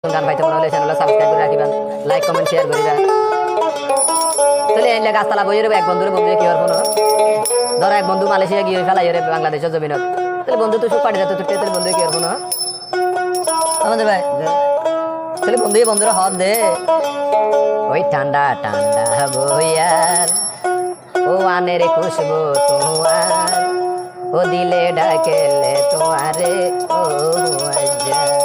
গান পাইতে মনে হলে চ্যানেল সাবস্ক্রাইব করে রাখিবেন, লাইক কমেন্ট শেয়ার করিবেন। চলে এই গাছতলা বইয়ের এক বন্ধুরে বন্ধু কি ওর ফোন ধরো এক বন্ধু মালয়েশিয়া গিয়ে ফেলাই রে বাংলাদেশের জমিনত, তাহলে বন্ধু তো সব পাঠিয়ে যেত তুই, তাহলে বন্ধু কি ওর ফোন আমাদের ভাই, তাহলে বন্ধুরা হদ দে ওই ঠান্ডা ঠান্ডা বইয়ার ও আনের খুশবু তোমার ও দিলে ডাকেলে তোমারে ও আজ্জা।